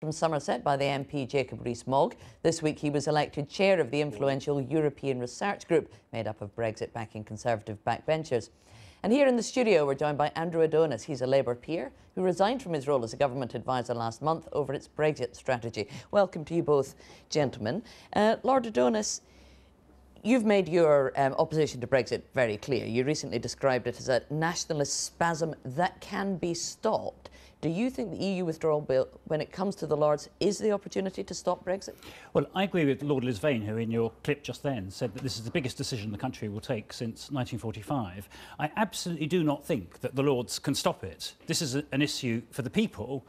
From Somerset by the MP Jacob Ress-Mogg. This week he was elected chair of the influential European Research Group made up of Brexit-backing Conservative backbenchers. And here in the studio we're joined by Andrew Adonis. He's a Labour peer who resigned from his role as a government advisor last month over its Brexit strategy. Welcome to you both, gentlemen. Lord Adonis, you've made your opposition to Brexit very clear. You recently described it as a nationalist spasm that can be stopped. Do you think the EU withdrawal bill, when it comes to the Lords, is the opportunity to stop Brexit? Well, I agree with Lord Lisvane, who in your clip just then said that this is the biggest decision the country will take since 1945. I absolutely do not think that the Lords can stop it. This is an issue for the people.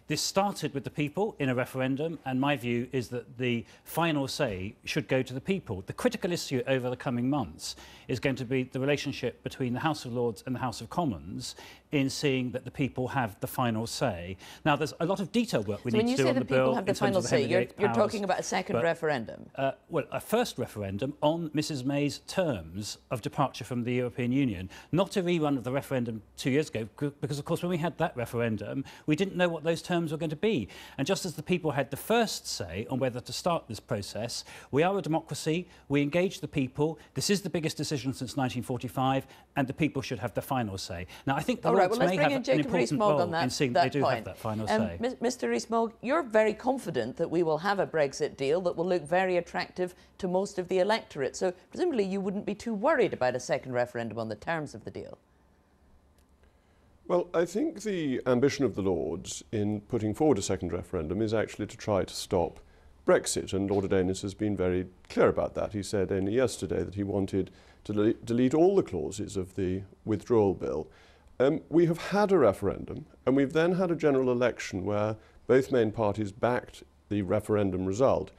This started with the people in a referendum, and my view is that the final say should go to the people. The critical issue over the coming months is going to be the relationship between the House of Lords and the House of Commons in seeing that the people have the final say. Now, there's a lot of detailed work we need to do on the bill. When you say the people have the final say, you're talking about a second referendum? Well, a first referendum on Mrs May's terms of departure from the European Union, not a rerun of the referendum 2 years ago, because, of course, when we had that referendum, we didn't know what those terms were going to be. And just as the people had the first say on whether to start this process, we are a democracy, we engage the people, this is the biggest decision since 1945, and the people should have the final say. Now, I think the Lords may have an important role in seeing that they do have that final say. Mr Ress-Mogg, you're very confident that we will have a Brexit deal that will look very attractive to most of the electorate, so presumably you wouldn't be too worried about a second referendum on the terms of the deal. Well, I think the ambition of the Lords in putting forward a second referendum is actually to try to stop Brexit, and Lord Adonis has been very clear about that. He said only yesterday that he wanted to delete all the clauses of the withdrawal bill. We have had a referendum, and we've then had a general election where both main parties backed the referendum result.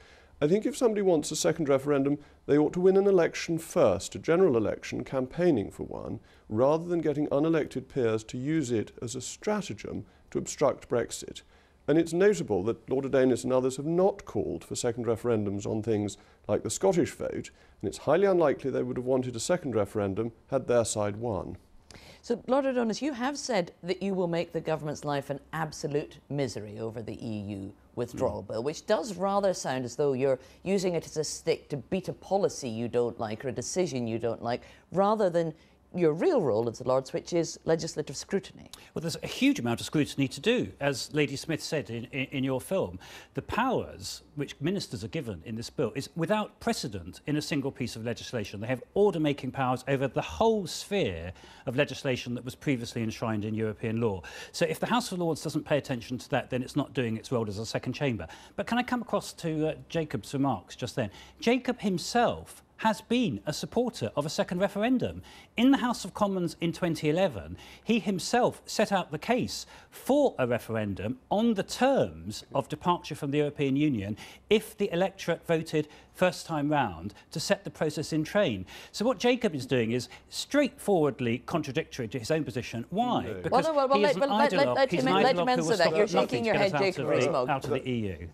I think if somebody wants a second referendum, they ought to win an election first, a general election, campaigning for one, rather than getting unelected peers to use it as a stratagem to obstruct Brexit. And it's notable that Lord Adonis and others have not called for second referendums on things like the Scottish vote, and it's highly unlikely they would have wanted a second referendum had their side won. So, Lord Adonis, you have said that you will make the government's life an absolute misery over the EU withdrawal bill, which does rather sound as though you're using it as a stick to beat a policy you don't like or a decision you don't like, rather than your real role as the Lords, which is legislative scrutiny. Well, there's a huge amount of scrutiny to do, as Lady Smith said in your film. The powers which ministers are given in this bill is without precedent in a single piece of legislation. They have order-making powers over the whole sphere of legislation that was previously enshrined in European law. So if the House of Lords doesn't pay attention to that, then it's not doing its role as a second chamber. But can I come across to Jacob's remarks just then? Jacob himself has been a supporter of a second referendum. In the House of Commons in 2011, he himself set out the case for a referendum on the terms of departure from the European Union if the electorate voted first time round to set the process in train. So what Jacob is doing is straightforwardly contradictory to his own position. Why? No. Because he is an ideologue. He's an ideologue who will stop nothing to get us out of the EU.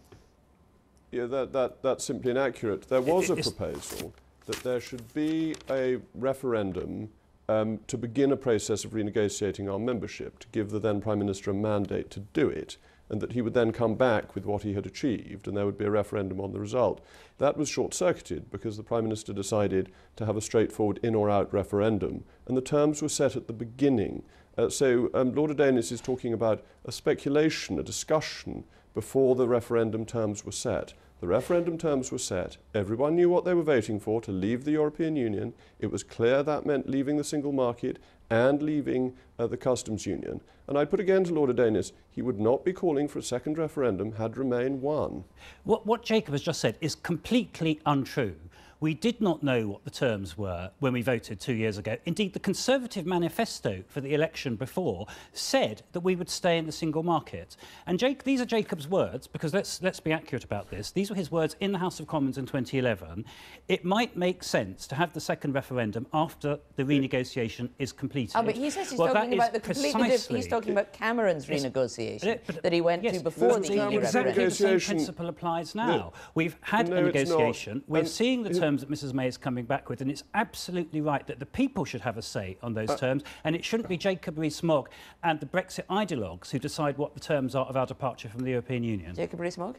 Yeah, that's simply inaccurate. There was a proposal that there should be a referendum to begin a process of renegotiating our membership, to give the then Prime Minister a mandate to do it, and that he would then come back with what he had achieved, and there would be a referendum on the result. That was short-circuited because the Prime Minister decided to have a straightforward in or out referendum, and the terms were set at the beginning. Lord Adonis is talking about a speculation, a discussion, before the referendum terms were set. The referendum terms were set. Everyone knew what they were voting for, to leave the European Union. It was clear that meant leaving the single market and leaving the customs union. And I put again to Lord Adonis, he would not be calling for a second referendum had Remain won. What Jacob has just said is completely untrue. We did not know what the terms were when we voted 2 years ago. Indeed, the Conservative manifesto for the election before said that we would stay in the single market. And these are Jacob's words, because let's be accurate about this. These were his words in the House of Commons in 2011. It might make sense to have the second referendum after the renegotiation is completed. Oh, but he says he's talking about the completely he's talking about Cameron's renegotiation that he went to before the EU referendum. Exactly the same principle applies now. We've had a negotiation. We're seeing the terms terms that Mrs May is coming back with, and it's absolutely right that the people should have a say on those terms, and it shouldn't be Jacob Rees-Mogg and the Brexit ideologues who decide what the terms are of our departure from the European Union. Jacob Rees-Mogg?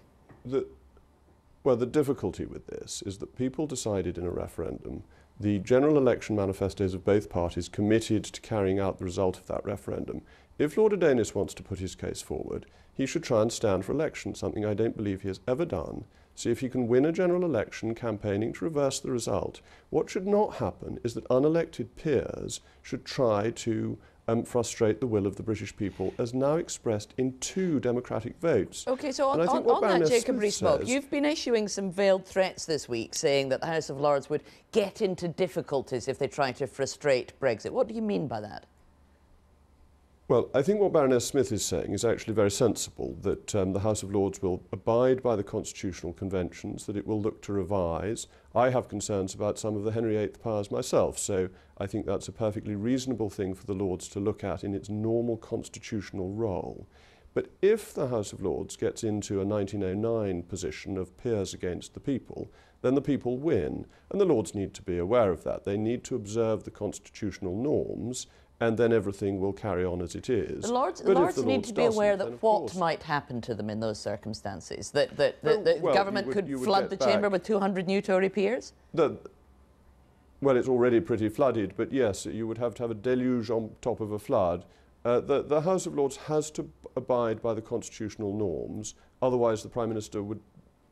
Well, the difficulty with this is that people decided in a referendum. The general election manifestos of both parties committed to carrying out the result of that referendum. If Lord Adonis wants to put his case forward, he should try and stand for election, something I don't believe he has ever done. See if he can win a general election campaigning to reverse the result. What should not happen is that unelected peers should try to frustrate the will of the British people as now expressed in 2 democratic votes. OK, so on that, Jacob Rees-Mogg, you've been issuing some veiled threats this week saying that the House of Lords would get into difficulties if they try to frustrate Brexit. What do you mean by that? Well, I think what Baroness Smith is saying is actually very sensible, that the House of Lords will abide by the constitutional conventions, that it will look to revise. I have concerns about some of the Henry VIII powers myself, so I think that's a perfectly reasonable thing for the Lords to look at in its normal constitutional role. But if the House of Lords gets into a 1909 position of peers against the people, then the people win, and the Lords need to be aware of that. They need to observe the constitutional norms, and then everything will carry on as it is. The Lords need to be aware that what might happen to them in those circumstances, that the government could flood the chamber with 200 new Tory peers? Well, it's already pretty flooded, but yes, you would have to have a deluge on top of a flood. The House of Lords has to abide by the constitutional norms, otherwise the Prime Minister would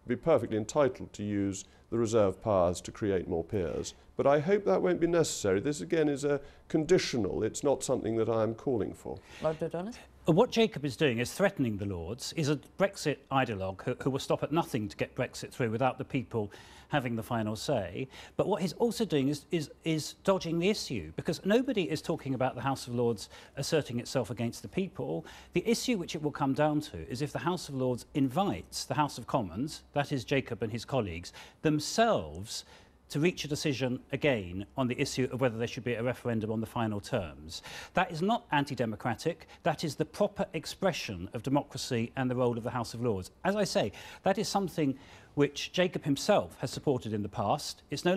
be perfectly entitled to use the reserve powers to create more peers. But I hope that won't be necessary. This, again, is a conditional. It's not something that I am calling for. Lord Adonis? What Jacob is doing is threatening the Lords. Is a Brexit ideologue who will stop at nothing to get Brexit through without the people having the final say. But what he's also doing is dodging the issue, because nobody is talking about the House of Lords asserting itself against the people. The issue which it will come down to is if the House of Lords invites the House of Commons, that is Jacob and his colleagues, themselves to reach a decision again on the issue of whether there should be a referendum on the final terms. That is not anti-democratic. That is the proper expression of democracy and the role of the House of Lords. As I say, that is something which Jacob himself has supported in the past. It's no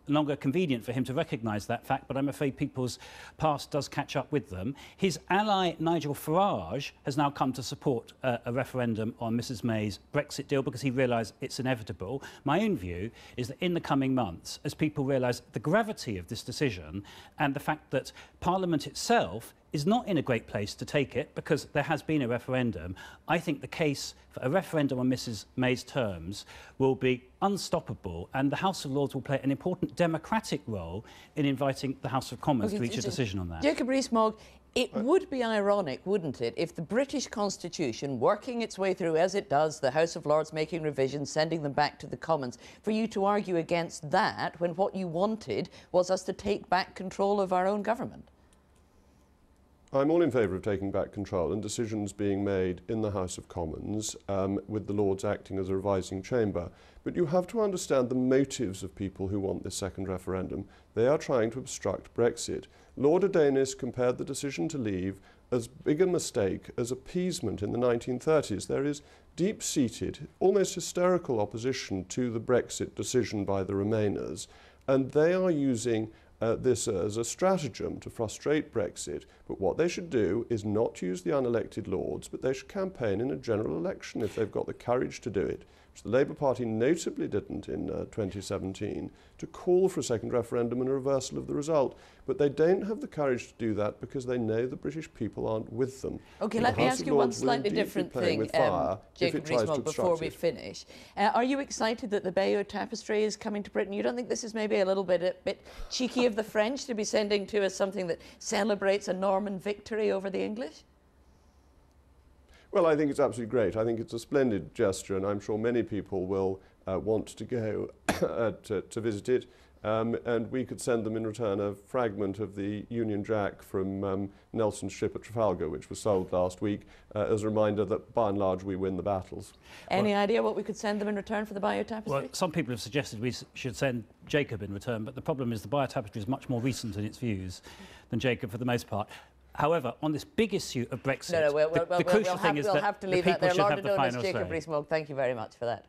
longer convenient for him to recognise that fact, but I'm afraid people's past does catch up with them. His ally, Nigel Farage, has now come to support a referendum on Mrs May's Brexit deal because he realised it's inevitable. My own view is that in the coming months, as people realise the gravity of this decision and the fact that Parliament itself is not in a great place to take it because there has been a referendum, I think the case for a referendum on Mrs May's terms will be unstoppable, and the House of Lords will play an important democratic role in inviting the House of Commons to reach a decision on that. Jacob Rees-Mogg, it would be ironic, wouldn't it, if the British Constitution, working its way through as it does, the House of Lords making revisions, sending them back to the Commons, for you to argue against that when what you wanted was us to take back control of our own government? I'm all in favour of taking back control and decisions being made in the House of Commons with the Lords acting as a revising chamber. But you have to understand the motives of people who want this second referendum. They are trying to obstruct Brexit. Lord Adonis compared the decision to leave as big a mistake as appeasement in the 1930s. There is deep-seated, almost hysterical opposition to the Brexit decision by the Remainers, and they are using this as a stratagem to frustrate Brexit. But what they should do is not use the unelected Lords, but they should campaign in a general election if they've got the courage to do it, which the Labour Party notably didn't in 2017, to call for a second referendum and a reversal of the result. But they don't have the courage to do that because they know the British people aren't with them. OK, let me ask you one slightly different thing, Jacob Rees-Mogg, before we finish. Are you excited that the Bayeux Tapestry is coming to Britain? You don't think this is maybe a bit cheeky of the French to be sending to us something that celebrates a Norman victory over the English? Well, I think it's absolutely great. I think it's a splendid gesture, and I'm sure many people will want to go to visit it. And we could send them in return a fragment of the Union Jack from Nelson's ship at Trafalgar, which was sold last week, as a reminder that, by and large, we win the battles. Any idea what we could send them in return for the Bayeux Tapestry? Well, some people have suggested we should send Jacob in return, but the problem is the Bayeux Tapestry is much more recent in its views than Jacob for the most part. However, on this big issue of Brexit, the crucial thing is that the people should have the final say. Jacob Rees-Mogg, thank you very much for that.